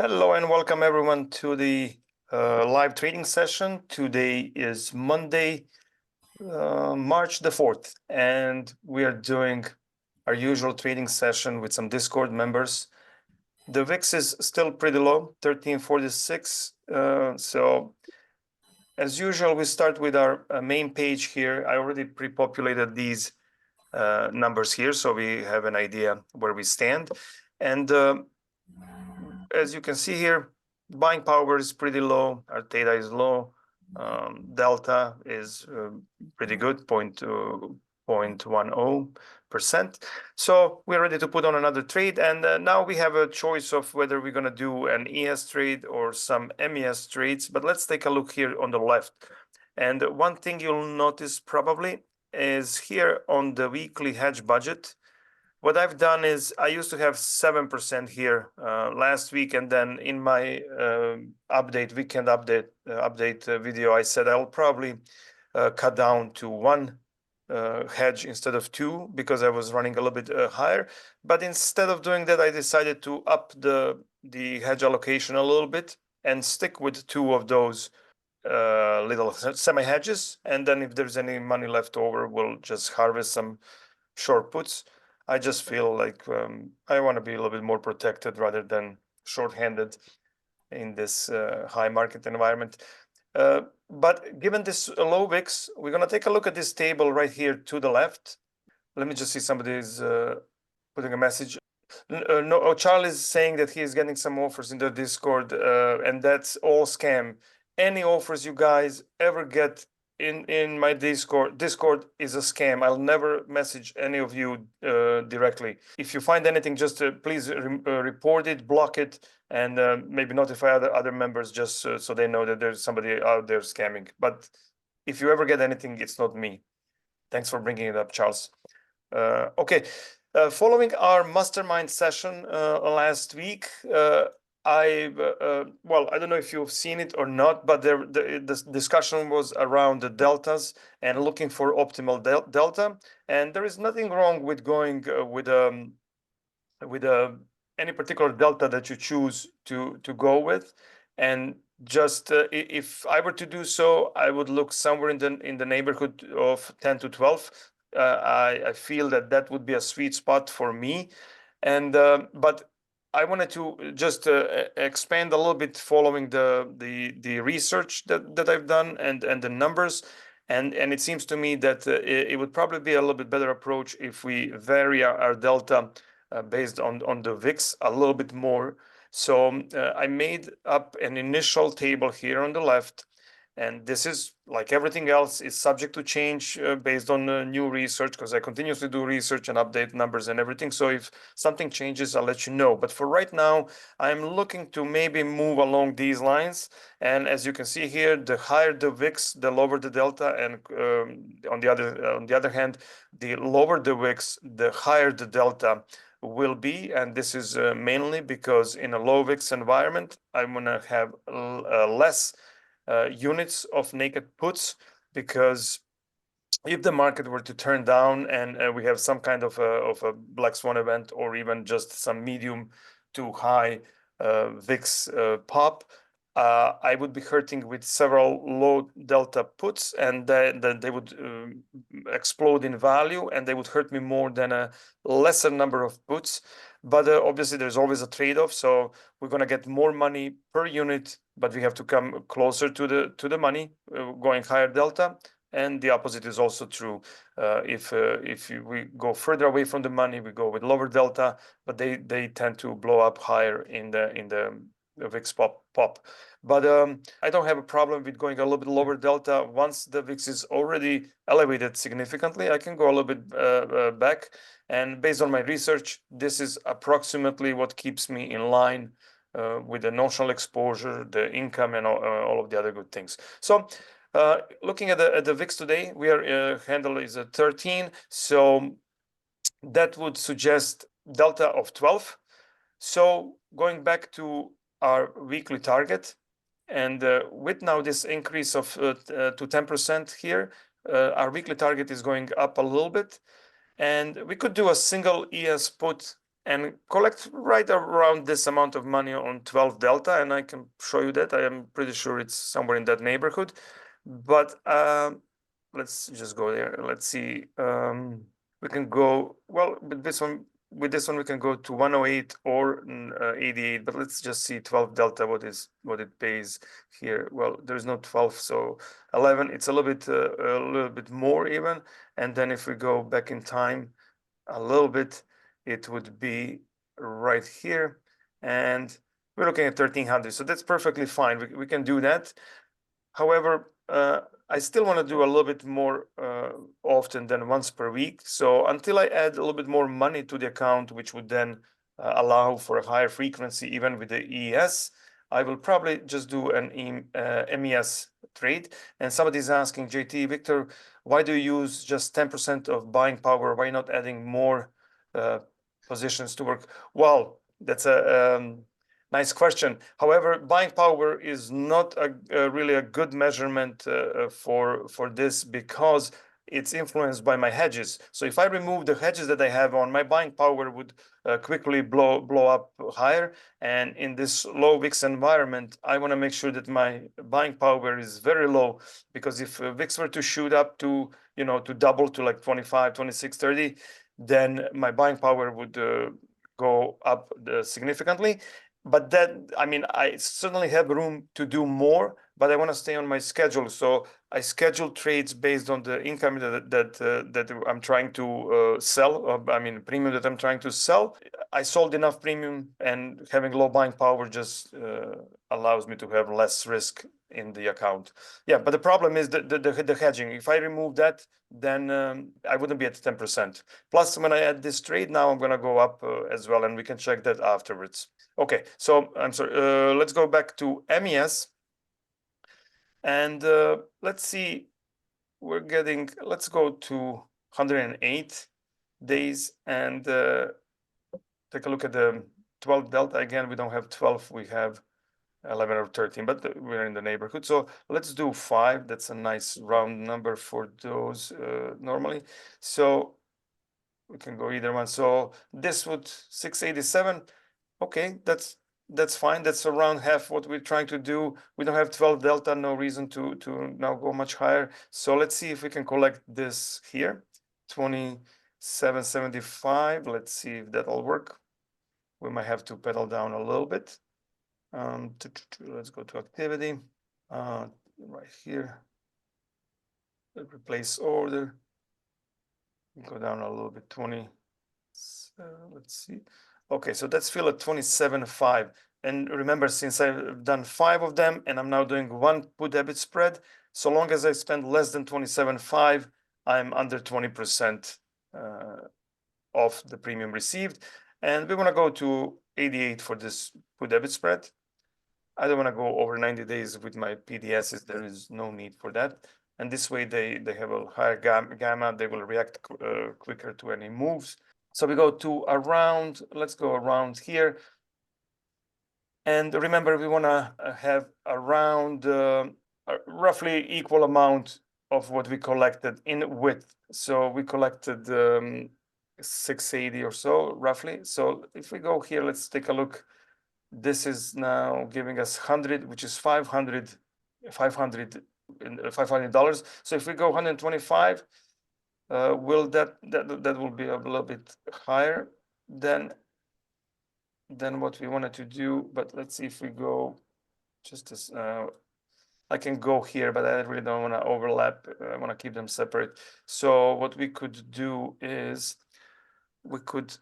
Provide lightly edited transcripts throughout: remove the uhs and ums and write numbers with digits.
Hello and welcome everyone to the live trading session. Today is Monday, March the 4th, and we are doing our usual trading session with some Discord members. The VIX is still pretty low, 1346. So as usual, we start with our main page here. I already pre-populated these numbers here, so we have an idea where we stand. And as you can see here, buying power is pretty low. Our theta is low. Delta is pretty good, 0.10%. So we're ready to put on another trade. And now we have a choice of whether we're going to do an ES trade or some MES trades. But let's take a look here on the left. And one thing you'll notice probably is here on the weekly hedge budget. What I've done is I used to have 7% here last week, and then in my weekend update video, I said I'll probably cut down to one hedge instead of two because I was running a little bit higher. But instead of doing that, I decided to up the hedge allocation a little bit and stick with two of those little semi hedges. And then if there's any money left over, we'll just harvest some short puts. I just feel like I want to be a little bit more protected rather than short-handed in this high market environment. But given this low VIX, we're going to take a look at this table right here to the left. Let me just see somebody's putting a message. No, Charlie is saying that he is getting some offers in the Discord, and that's all scam. Any offers you guys ever get in my Discord is a scam. I'll never message any of you directly. If you find anything, just please report it, block it, and maybe notify other members just so they know that there's somebody out there scamming. But if you ever get anything, it's not me. Thanks for bringing it up, Charles. Okay. Following our mastermind session last week, well, I don't know if you've seen it or not, but the discussion was around the deltas and looking for optimal delta. And there is nothing wrong with going with any particular delta that you choose to go with. And just if I were to do so, I would look somewhere in the neighborhood of 10 to 12. I feel that would be a sweet spot for me. And but I wanted to just expand a little bit following the research that I've done and the numbers, and it seems to me that it would probably be a little bit better approach if we vary our delta based on the VIX a little bit more. So I made up an initial table here on the left. And this is, like everything else, is subject to change based on new research, because I continuously do research and update numbers and everything. So if something changes, I'll let you know. But for right now, I'm looking to maybe move along these lines. And as you can see here, the higher the VIX, the lower the delta. And on the other hand, the lower the VIX, the higher the delta will be. And this is mainly because in a low VIX environment, I'm going to have less units of naked puts, because if the market were to turn down and we have some kind of a black swan event, or even just some medium to high VIX pop, I would be hurting with several low delta puts, and then they would explode in value, and they would hurt me more than a lesser number of puts. But obviously, there's always a trade-off. So we're going to get more money per unit, but we have to come closer to the money, going higher delta. And the opposite is also true. If we go further away from the money, we go with lower delta, but they tend to blow up higher in the VIX pop. But I don't have a problem with going a little bit lower delta. Once the VIX is already elevated significantly, I can go a little bit back. And based on my research, this is approximately what keeps me in line with the notional exposure, the income, and all of the other good things. So looking at the VIX today, we are handle is at 13. So that would suggest delta of 12. So going back to our weekly target, and with now this increase of to 10% here, our weekly target is going up a little bit. And we could do a single ES put and collect right around this amount of money on 12 delta, and I can show you that. I am pretty sure it's somewhere in that neighborhood, but let's just go there. Let's see. We can go, well, with this one we can go to 108 or 88, but let's just see 12 delta, what it pays here. Well, there's no 12, so 11, it's a little bit more even. And then if we go back in time a little bit, it would be right here, and we're looking at 1300, so that's perfectly fine. We can do that. However, I still want to do a little bit more often than once per week. So until I add a little bit more money to the account, which would then allow for a higher frequency even with the ES, I will probably just do an MES trade. And somebody's asking, JT, Victor, why do you use just 10% of buying power? Why not adding more positions to work? Well, that's a nice question. However, buying power is not really a good measurement for this, because it's influenced by my hedges. So if I remove the hedges that I have on, my buying power would quickly blow up higher. And in this low VIX environment, I want to make sure that my buying power is very low, because if VIX were to shoot up to, to double to like 25, 26, 30, then my buying power would go up significantly. But that, I mean, I certainly have room to do more, but I want to stay on my schedule. So I schedule trades based on the income that I'm trying to sell. I mean, premium that I'm trying to sell. I sold enough premium, and having low buying power just allows me to have less risk in the account. Yeah, but the problem is the hedging. If I remove that, then I wouldn't be at 10%. Plus, when I add this trade now, I'm going to go up as well, and we can check that afterwards. Okay, so I'm sorry, let's go back to MES, and let's see, let's go to 108 days and take a look at the 12 delta. Again, we don't have 12, we have 11 or 13, but we're in the neighborhood. So let's do 5. That's a nice round number for those normally. So we can go either one. So this would 687. Okay, that's fine. That's around half what we're trying to do. We don't have 12 delta, no reason to now go much higher. So let's see if we can collect this here, 2775. Let's see if that'll work. We might have to pedal down a little bit. Let's go to activity, right here. Replace order. Go down a little bit, 20. Let's see. Okay, so that's fill at 27.5. And remember, since I've done 5 of them and I'm now doing 1 put debit spread, so long as I spend less than 27.5, I'm under 20% of the premium received. And we want to go to 88 for this put debit spread. I don't want to go over 90 days with my PDSs. There is no need for that. And this way they have a higher gamma. They will react quicker to any moves. So we go to around, let's go around here. And remember, we want to have around roughly equal amount of what we collected in width. So we collected 680 or so, roughly. So if we go here, let's take a look. This is now giving us 100, which is $500. So if we go 125, will that will be a little bit higher than what we wanted to do. But let's see if we go just as I can go here, but I really don't want to overlap. I want to keep them separate. So what we could do is we could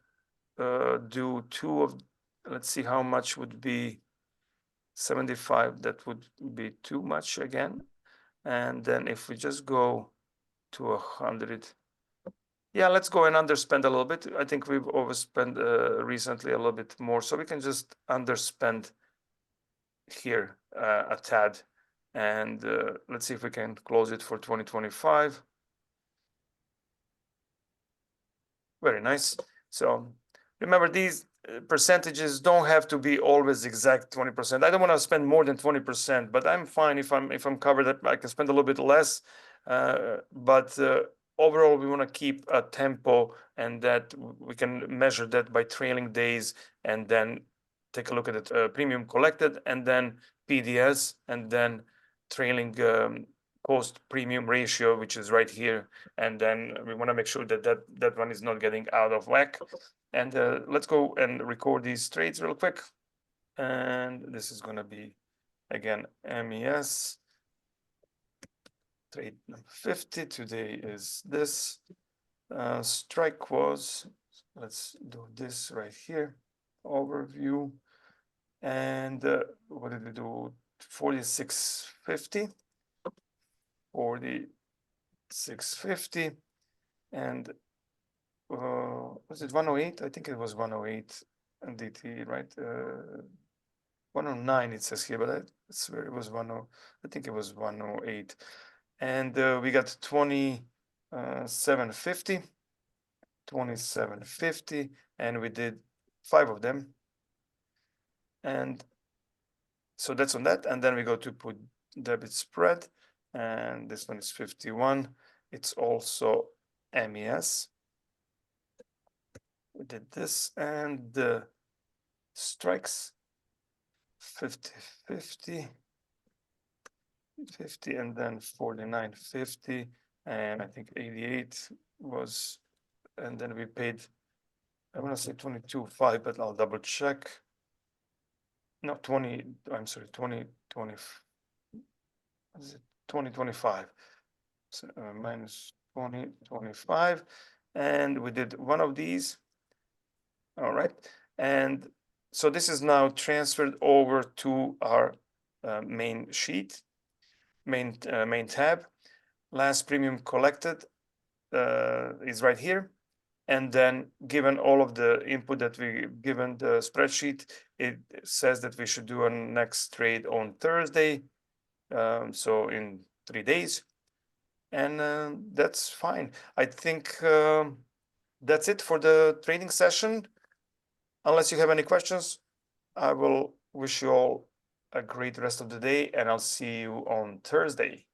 do 2 of, let's see how much would be 75. That would be too much again. And then if we just go to 100, yeah, let's go and underspend a little bit. I think we've overspent recently a little bit more, so we can just underspend here a tad. And let's see if we can close it for 2025. Very nice. So remember, these percentages don't have to be always exact 20%. I don't want to spend more than 20%, but I'm fine if I'm covered. I can spend a little bit less, but overall, we want to keep a tempo, and that we can measure that by trailing days, and then take a look at the premium collected, and then PDS, and then trailing cost premium ratio, which is right here. And then we want to make sure that that one is not getting out of whack. And let's go and record these trades real quick. And this is going to be, again, MES. Trade number 50 today is this. Strike was, let's do this right here, overview. And what did we do? 46.50. 46.50. And was it 108? I think it was 108 DT, right? 109 it says here, but I swear it was 10. I think it was 108. And we got 27.50, 27.50, and we did 5 of them. And so that's on that. And then we go to put debit spread, and this one is 51. It's also MES. We did this, and the strikes 50, 50, 50, and then 49.50, and I think 88 was, and then we paid, I want to say 22.5, but I'll double check. No, 20, I'm sorry, 20, 20, what is it? 2025. So, minus 20, 25, and we did one of these. All right, and so this is now transferred over to our main sheet, main tab. Last premium collected is right here. And then given all of the input that we given the spreadsheet, it says that we should do a next trade on Thursday. So in 3 days. And that's fine. I think that's it for the trading session. Unless you have any questions, I will wish you all a great rest of the day, and I'll see you on Thursday.